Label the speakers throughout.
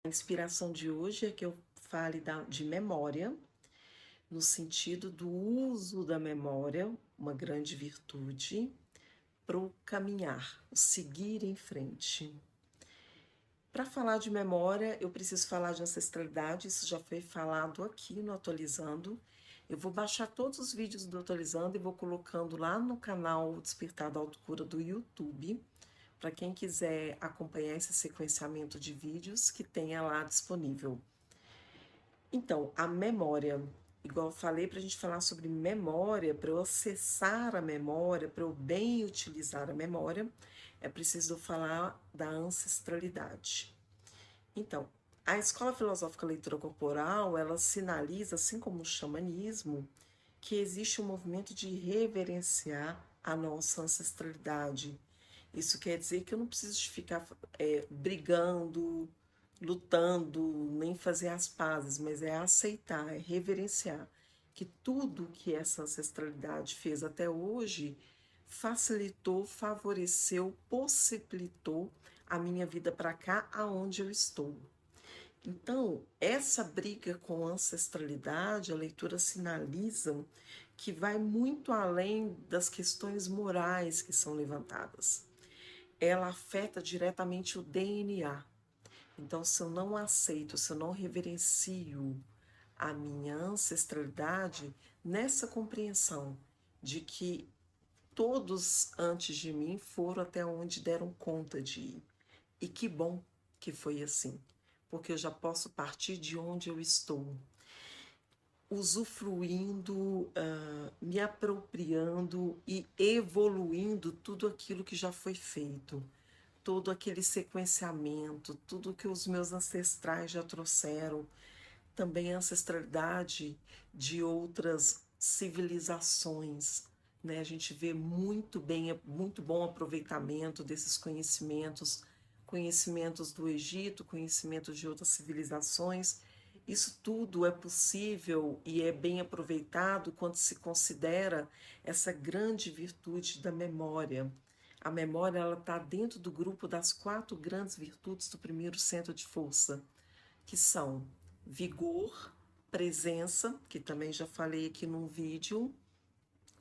Speaker 1: A inspiração de hoje é que eu fale de memória, no sentido do uso da memória, uma grande virtude, para o caminhar, o seguir em frente. Para falar de memória, eu preciso falar de ancestralidade, isso já foi falado aqui no Atualizando. Eu vou baixar todos os vídeos do Atualizando e vou colocando lá no canal Despertar da Autocura do YouTube, para quem quiser acompanhar esse sequenciamento de vídeos que tenha lá disponível. Então, a memória, igual eu falei, para a gente falar sobre memória, para eu acessar a memória, para eu bem utilizar a memória, é preciso falar da ancestralidade. Então, a Escola Filosófica Leitura Corporal, ela sinaliza, assim como o xamanismo, que existe um movimento de reverenciar a nossa ancestralidade. Isso quer dizer que eu não preciso ficar brigando, lutando, nem fazer as pazes, mas é aceitar, é reverenciar que tudo que essa ancestralidade fez até hoje facilitou, favoreceu, possibilitou a minha vida para cá, aonde eu estou. Então, essa briga com a ancestralidade, a leitura sinaliza que vai muito além das questões morais que são levantadas. Ela afeta diretamente o DNA. Então, se eu não aceito, se eu não reverencio a minha ancestralidade, nessa compreensão de que todos antes de mim foram até onde deram conta de ir. E que bom que foi assim, porque eu já posso partir de onde eu estou, usufruindo, me apropriando e evoluindo tudo aquilo que já foi feito, todo aquele sequenciamento, tudo que os meus ancestrais já trouxeram, também a ancestralidade de outras civilizações, né? A gente vê muito bom aproveitamento desses conhecimentos, conhecimentos do Egito, conhecimentos de outras civilizações. Isso tudo é possível e é bem aproveitado quando se considera essa grande virtude da memória. A memória ela está dentro do grupo das 4 grandes virtudes do primeiro centro de força, que são vigor, presença, que também já falei aqui num vídeo,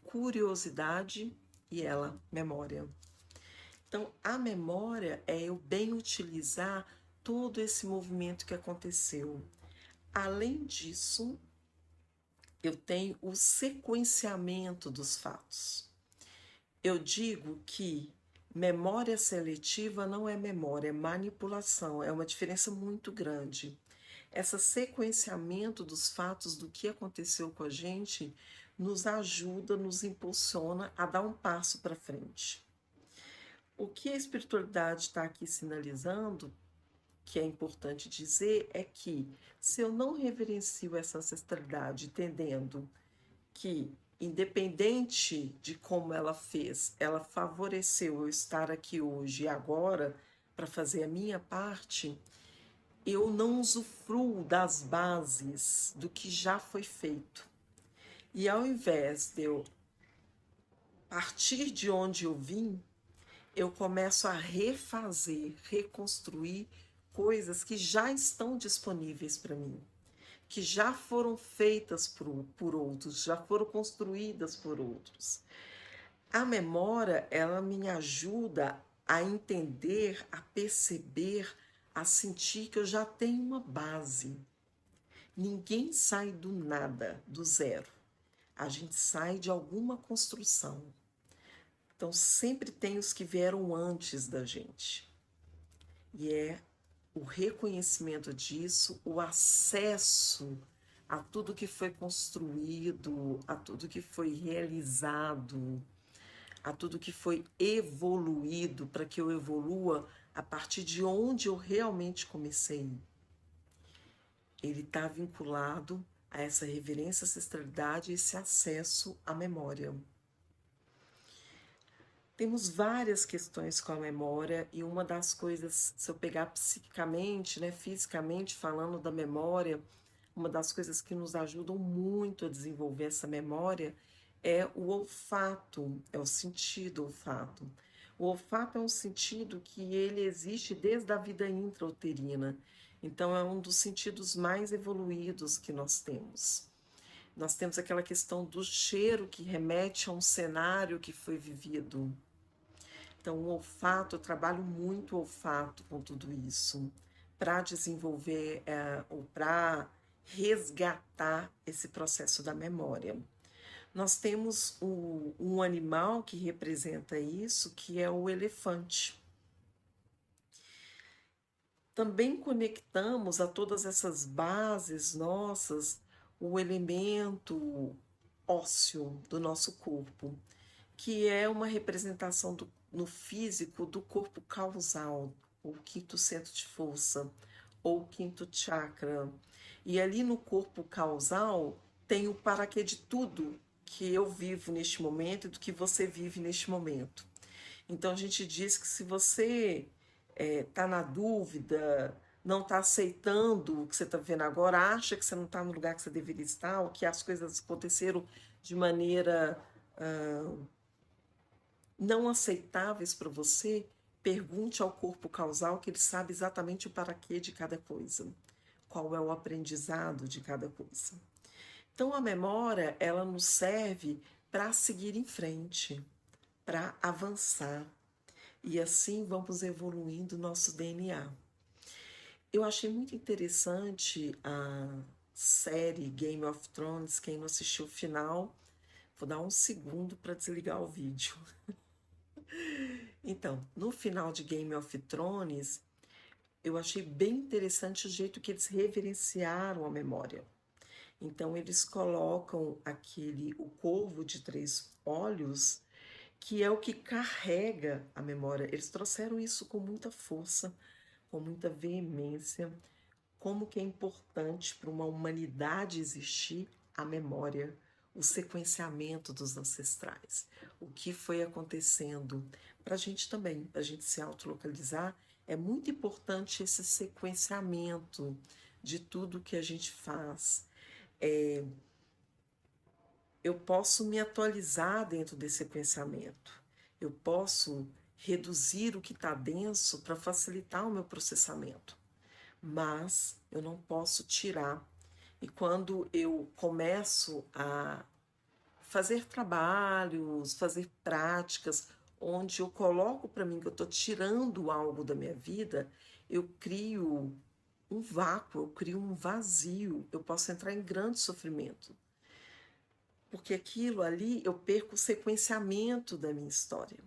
Speaker 1: curiosidade e memória. Então, a memória é eu bem utilizar todo esse movimento que aconteceu. Além disso, eu tenho o sequenciamento dos fatos. Eu digo que memória seletiva não é memória, é manipulação, é uma diferença muito grande. Esse sequenciamento dos fatos do que aconteceu com a gente nos ajuda, nos impulsiona a dar um passo para frente. O que a espiritualidade está aqui sinalizando, que é importante dizer, é que se eu não reverencio essa ancestralidade, entendendo que, independente de como ela fez, ela favoreceu eu estar aqui hoje e agora para fazer a minha parte, eu não usufruo das bases do que já foi feito. E ao invés de eu partir de onde eu vim, eu começo a refazer, reconstruir coisas que já estão disponíveis para mim, que já foram feitas por outros, já foram construídas por outros. A memória, ela me ajuda a entender, a perceber, a sentir que eu já tenho uma base. Ninguém sai do nada, do zero. A gente sai de alguma construção. Então, sempre tem os que vieram antes da gente. E é o reconhecimento disso, o acesso a tudo que foi construído, a tudo que foi realizado, a tudo que foi evoluído para que eu evolua a partir de onde eu realmente comecei. Ele está vinculado a essa reverência à ancestralidade e esse acesso à memória. Temos várias questões com a memória e uma das coisas, se eu pegar psiquicamente, né, fisicamente falando da memória, uma das coisas que nos ajudam muito a desenvolver essa memória é o olfato, é o sentido olfato. O olfato é um sentido que ele existe desde a vida intrauterina. Então, é um dos sentidos mais evoluídos que nós temos. Nós temos aquela questão do cheiro que remete a um cenário que foi vivido. Então, o olfato, eu trabalho muito o olfato com tudo isso, para desenvolver ou para resgatar esse processo da memória. Nós temos um animal que representa isso, que é o elefante. Também conectamos a todas essas bases nossas o elemento ósseo do nosso corpo, que é uma representação no físico do corpo causal, o quinto centro de força, ou quinto chakra. E ali no corpo causal tem o paraquê de tudo que eu vivo neste momento e do que você vive neste momento. Então a gente diz que se você está na dúvida, não está aceitando o que você está vendo agora, acha que você não está no lugar que você deveria estar, ou que as coisas aconteceram de maneira não aceitáveis para você, pergunte ao corpo causal, que ele sabe exatamente o paraquê de cada coisa, qual é o aprendizado de cada coisa. Então a memória, ela nos serve para seguir em frente, para avançar. E assim vamos evoluindo o nosso DNA. Eu achei muito interessante a série Game of Thrones. Quem não assistiu o final, vou dar um segundo para desligar o vídeo. Então, no final de Game of Thrones, eu achei bem interessante o jeito que eles reverenciaram a memória. Então, eles colocam o corvo de 3 olhos, que é o que carrega a memória. Eles trouxeram isso com muita força, com muita veemência, como que é importante para uma humanidade existir a memória, o sequenciamento dos ancestrais, o que foi acontecendo. Para a gente também, para a gente se autolocalizar, é muito importante esse sequenciamento de tudo que a gente faz. Eu posso me atualizar dentro desse sequenciamento, eu posso reduzir o que está denso para facilitar o meu processamento, mas eu não posso tirar. E quando eu começo a fazer trabalhos, fazer práticas, onde eu coloco para mim que eu estou tirando algo da minha vida, eu crio um vácuo, eu crio um vazio, eu posso entrar em grande sofrimento. Porque aquilo ali eu perco o sequenciamento da minha história.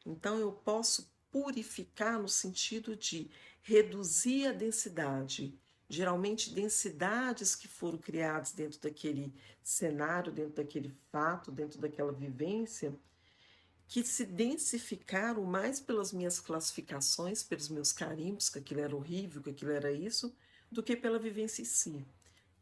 Speaker 1: Então eu posso purificar no sentido de reduzir a densidade. Geralmente, densidades que foram criadas dentro daquele cenário, dentro daquele fato, dentro daquela vivência, que se densificaram mais pelas minhas classificações, pelos meus carimbos, que aquilo era horrível, que aquilo era isso, do que pela vivência em si.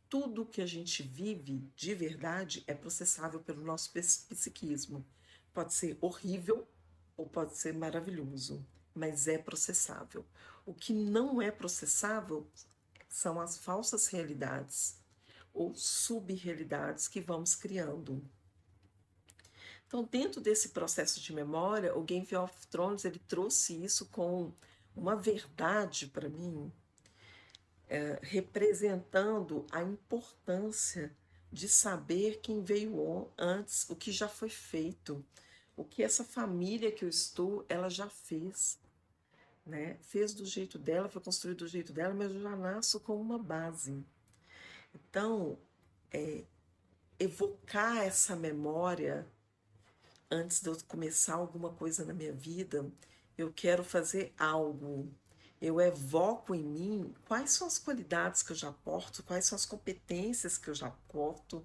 Speaker 1: Tudo que a gente vive de verdade é processável pelo nosso psiquismo. Pode ser horrível ou pode ser maravilhoso, mas é processável. O que não é processável são as falsas realidades ou subrealidades que vamos criando. Então, dentro desse processo de memória, o Game of Thrones ele trouxe isso com uma verdade para mim, representando a importância de saber quem veio antes, o que já foi feito, o que essa família que eu estou, ela já fez, né? Fez do jeito dela, foi construído do jeito dela, mas eu já nasço com uma base. Então, evocar essa memória antes de eu começar alguma coisa na minha vida, eu quero fazer algo. Eu evoco em mim quais são as qualidades que eu já porto, quais são as competências que eu já porto.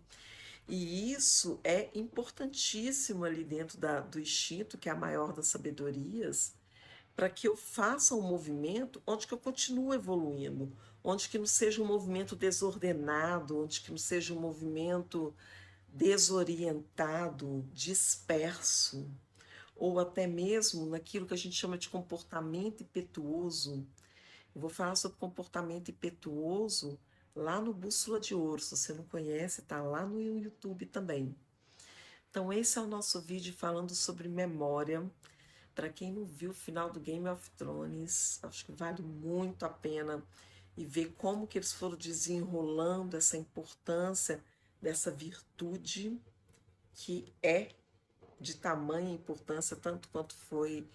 Speaker 1: E isso é importantíssimo ali dentro do instinto, que é a maior das sabedorias, para que eu faça um movimento onde que eu continuo evoluindo, onde que não seja um movimento desordenado, onde que não seja um movimento desorientado, disperso, ou até mesmo naquilo que a gente chama de comportamento impetuoso. Eu vou falar sobre comportamento impetuoso lá no Bússola de Ouro. Se você não conhece, está lá no YouTube também. Então, esse é o nosso vídeo falando sobre memória. Para quem não viu o final do Game of Thrones, acho que vale muito a pena. e ver como que eles foram desenrolando essa importância dessa virtude que é de tamanha importância, tanto quanto foi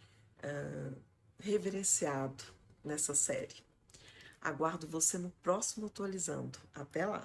Speaker 1: reverenciado nessa série. Aguardo você no próximo Atualizando. Até lá!